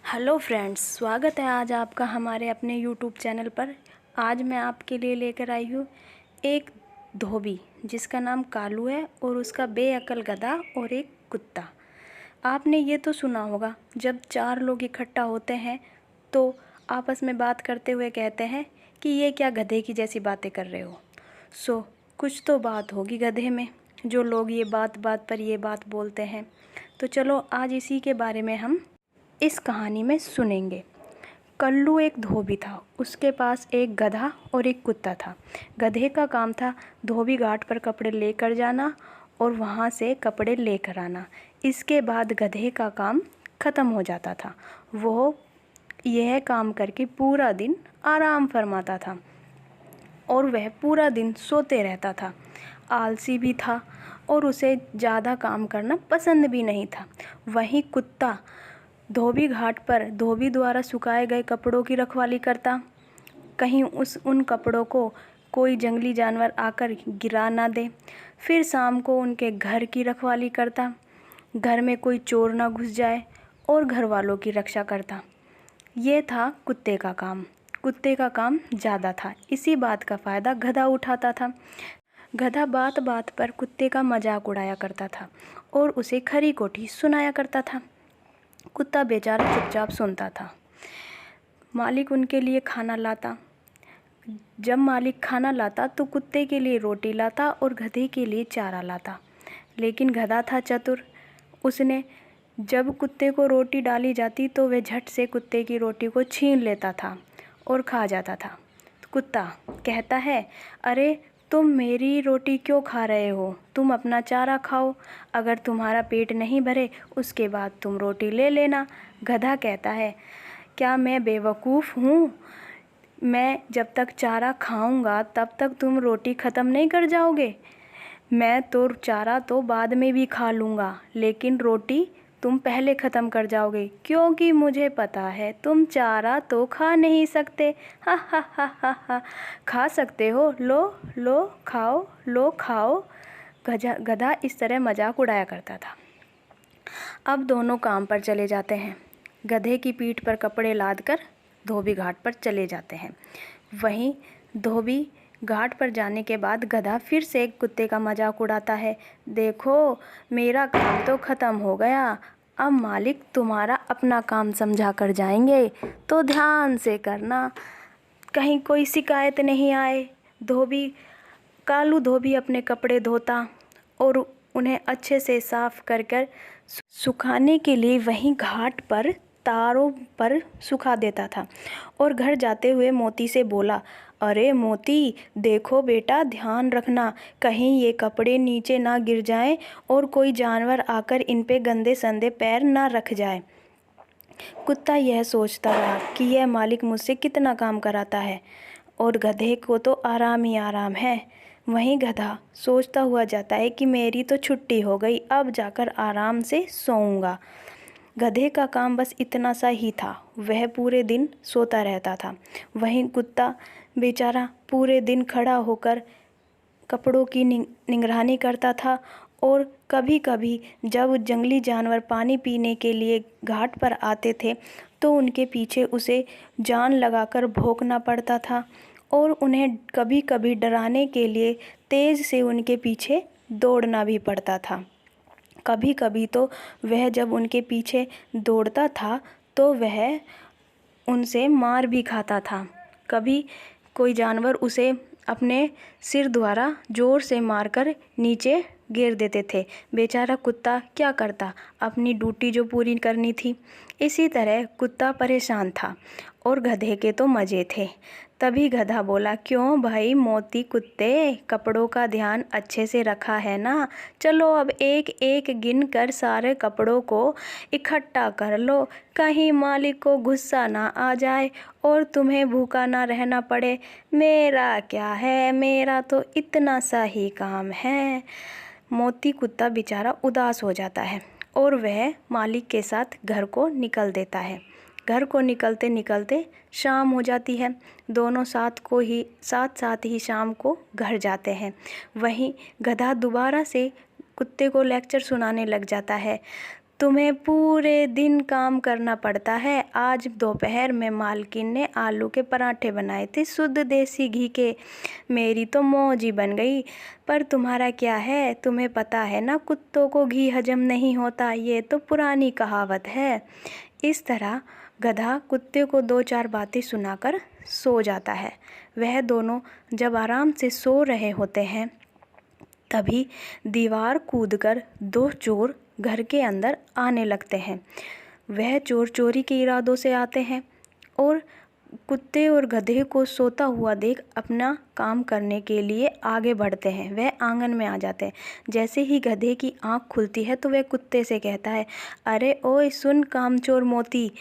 Hello friends, स्वागत है आज आपका हमारे अपने यूट्यूब चैनल पर। आज मैं आपके लिए लेकर आई हूँ एक धोबी जिसका नाम कालू है और उसका बेअक्ल गधा और एक कुत्ता। आपने ये तो सुना होगा, जब चार लोग इकट्ठा होते हैं तो आपस में बात करते हुए कहते हैं कि ये क्या गधे की जैसी बातें कर रहे हो। कुछ तो बात होगी गधे में जो लोग ये बात बात पर ये बात बोलते हैं। तो चलो आज इसी के बारे में हम इस कहानी में सुनेंगे। कल्लू एक धोबी था। उसके पास एक गधा और एक कुत्ता था। गधे का काम था धोबी घाट पर कपड़े लेकर जाना और वहाँ से कपड़े लेकर आना। इसके बाद गधे का काम ख़त्म हो जाता था। वो यह काम करके पूरा दिन आराम फरमाता था और वह पूरा दिन सोते रहता था। आलसी भी था और उसे ज़्यादा काम करना पसंद भी नहीं था। वहीं कुत्ता धोबी घाट पर धोबी द्वारा सुखाए गए कपड़ों की रखवाली करता, कहीं उन कपड़ों को कोई जंगली जानवर आकर गिरा ना दे। फिर शाम को उनके घर की रखवाली करता, घर में कोई चोर ना घुस जाए और घर वालों की रक्षा करता। ये था कुत्ते का काम। कुत्ते का काम ज़्यादा था। इसी बात का फ़ायदा गधा उठाता था। गधा बात बात पर कुत्ते का मजाक उड़ाया करता था और उसे खरी खोटी सुनाया करता था। कुत्ता बेचारा चुपचाप सुनता था। मालिक उनके लिए खाना लाता। जब मालिक खाना लाता तो कुत्ते के लिए रोटी लाता और गधे के लिए चारा लाता। लेकिन गधा था चतुर। उसने जब कुत्ते को रोटी डाली जाती तो वह झट से कुत्ते की रोटी को छीन लेता था और खा जाता था। कुत्ता कहता है, अरे तुम मेरी रोटी क्यों खा रहे हो? तुम अपना चारा खाओ। अगर तुम्हारा पेट नहीं भरे उसके बाद तुम रोटी ले लेना। गधा कहता है, क्या मैं बेवकूफ़ हूँ? मैं जब तक चारा खाऊंगा तब तक तुम रोटी ख़त्म नहीं कर जाओगे। मैं तो चारा तो बाद में भी खा लूँगा, लेकिन रोटी तुम पहले ख़त्म कर जाओगे, क्योंकि मुझे पता है तुम चारा तो खा नहीं सकते। हा हा हा हा हा। खा सकते हो, लो लो खाओ, लो खाओ। गधा इस तरह मजाक उड़ाया करता था। अब दोनों काम पर चले जाते हैं। गधे की पीठ पर कपड़े लाद कर धोबी घाट पर चले जाते हैं। वहीं धोबी घाट पर जाने के बाद गधा फिर से एक कुत्ते का मजाक उड़ाता है। देखो, मेरा काम तो ख़त्म हो गया। अब मालिक तुम्हारा अपना काम समझा कर जाएंगे, तो ध्यान से करना, कहीं कोई शिकायत नहीं आए। कालू धोबी अपने कपड़े धोता और उन्हें अच्छे से साफ कर कर सुखाने के लिए वहीं घाट पर तारों पर सुखा देता था और घर जाते हुए मोती से बोला, अरे मोती, देखो बेटा, ध्यान रखना, कहीं ये कपड़े नीचे ना गिर जाएं और कोई जानवर आकर इन पे गंदे संदे पैर ना रख जाए। कुत्ता यह सोचता रहा कि यह मालिक मुझसे कितना काम कराता है और गधे को तो आराम ही आराम है। वहीं गधा सोचता हुआ जाता है कि मेरी तो छुट्टी हो गई, अब जाकर आराम से सोऊंगा। गधे का काम बस इतना सा ही था। वह पूरे दिन सोता रहता था। वहीं कुत्ता बेचारा पूरे दिन खड़ा होकर कपड़ों की निगरानी करता था और कभी कभी जब जंगली जानवर पानी पीने के लिए घाट पर आते थे तो उनके पीछे उसे जान लगाकर भौंकना पड़ता था और उन्हें कभी कभी डराने के लिए तेज़ से उनके पीछे दौड़ना भी पड़ता था। कभी कभी तो वह जब उनके पीछे दौड़ता था तो वह उनसे मार भी खाता था। कभी कोई जानवर उसे अपने सिर द्वारा ज़ोर से मारकर नीचे गिर देते थे। बेचारा कुत्ता क्या करता, अपनी ड्यूटी जो पूरी करनी थी। इसी तरह कुत्ता परेशान था और गधे के तो मज़े थे। तभी गधा बोला, क्यों भाई मोती कुत्ते, कपड़ों का ध्यान अच्छे से रखा है ना? चलो अब एक एक गिन कर सारे कपड़ों को इकट्ठा कर लो, कहीं मालिक को गुस्सा ना आ जाए और तुम्हें भूखा ना रहना पड़े। मेरा क्या है, मेरा तो इतना सा ही काम है। मोती कुत्ता बेचारा उदास हो जाता है और वह मालिक के साथ घर को निकल देता है। घर को निकलते निकलते शाम हो जाती है। दोनों साथ ही शाम को घर जाते हैं। वहीं गधा दोबारा से कुत्ते को लेक्चर सुनाने लग जाता है। तुम्हें पूरे दिन काम करना पड़ता है। आज दोपहर में मालकिन ने आलू के पराठे बनाए थे शुद्ध देसी घी के। मेरी तो मौज ही बन गई। पर तुम्हारा क्या है, तुम्हें पता है ना कुत्तों को घी हजम नहीं होता, ये तो पुरानी कहावत है। इस तरह गधा कुत्ते को 2-4 बातें सुनाकर सो जाता है। वह दोनों जब आराम से सो रहे होते हैं तभी दीवार कूदकर 2 चोर घर के अंदर आने लगते हैं। वह चोर चोरी के इरादों से आते हैं और कुत्ते और गधे को सोता हुआ देख अपना काम करने के लिए आगे बढ़ते हैं। वह आंगन में आ जाते हैं। जैसे ही गधे की आंख खुलती है तो वह कुत्ते से कहता है, अरे ओए सुन कामचोर मोती,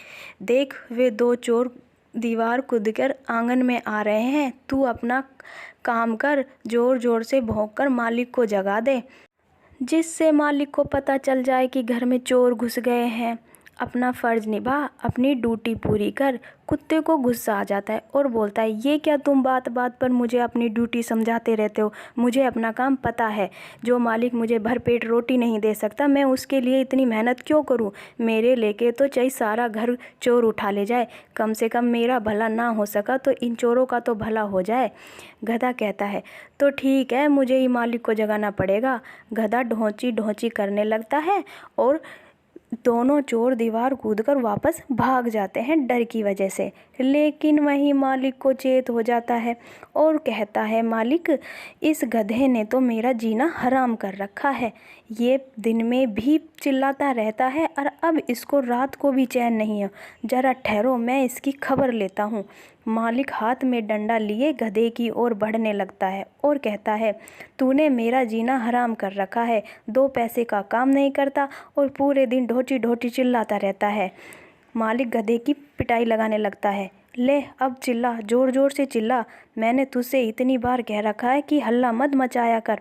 देख वे 2 चोर दीवार कूदकर आंगन में आ रहे हैं। तू अपना काम कर, जोर जोर से भौंककर मालिक को जगा दे, जिससे मालिक को पता चल जाए कि घर में चोर घुस गए हैं। अपना फ़र्ज़ निभा, अपनी ड्यूटी पूरी कर। कुत्ते को गुस्सा आ जाता है और बोलता है, ये क्या तुम बात बात पर मुझे अपनी ड्यूटी समझाते रहते हो। मुझे अपना काम पता है। जो मालिक मुझे भरपेट रोटी नहीं दे सकता, मैं उसके लिए इतनी मेहनत क्यों करूं। मेरे लेके तो चाहे सारा घर चोर उठा ले जाए, कम से कम मेरा भला ना हो सका तो इन चोरों का तो भला हो जाए। गधा कहता है, तो ठीक है, मुझे ही मालिक को जगाना पड़ेगा। गधा ढोंची ढोंची करने लगता है और दोनों चोर दीवार कूदकर वापस भाग जाते हैं डर की वजह से। लेकिन वहीं मालिक को चेत हो जाता है और कहता है, मालिक इस गधे ने तो मेरा जीना हराम कर रखा है। ये दिन में भी चिल्लाता रहता है और अब इसको रात को भी चैन नहीं है। जरा ठहरो, मैं इसकी खबर लेता हूँ। मालिक हाथ में डंडा लिए गधे की ओर बढ़ने लगता है और कहता है, तूने मेरा जीना हराम कर रखा है। 2 पैसे का काम नहीं करता और पूरे दिन ढोची ढोची चिल्लाता रहता है। मालिक गधे की पिटाई लगाने लगता है। ले अब चिल्ला, जोर जोर से चिल्ला। मैंने तुझसे इतनी बार कह रखा है कि हल्ला मत मचाया कर।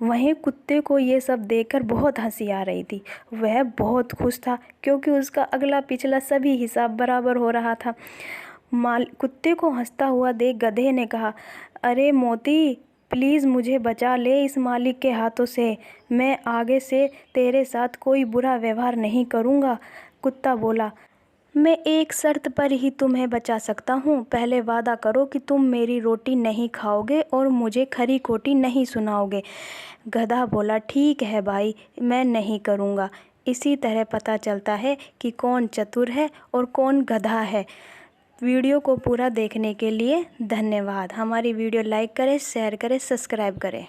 वहीं कुत्ते को ये सब देखकर बहुत हंसी आ रही थी। वह बहुत खुश था क्योंकि उसका अगला पिछला सभी हिसाब बराबर हो रहा था। कुत्ते को हंसता हुआ देख गधे ने कहा, अरे मोती, प्लीज़ मुझे बचा ले इस मालिक के हाथों से। मैं आगे से तेरे साथ कोई बुरा व्यवहार नहीं करूँगा। कुत्ता बोला, मैं एक शर्त पर ही तुम्हें बचा सकता हूँ। पहले वादा करो कि तुम मेरी रोटी नहीं खाओगे और मुझे खरी खोटी नहीं सुनाओगे। गधा बोला, ठीक है भाई, मैं नहीं करूँगा। इसी तरह पता चलता है कि कौन चतुर है और कौन गधा है। वीडियो को पूरा देखने के लिए धन्यवाद। हमारी वीडियो लाइक करें, शेयर करें, सब्सक्राइब करें।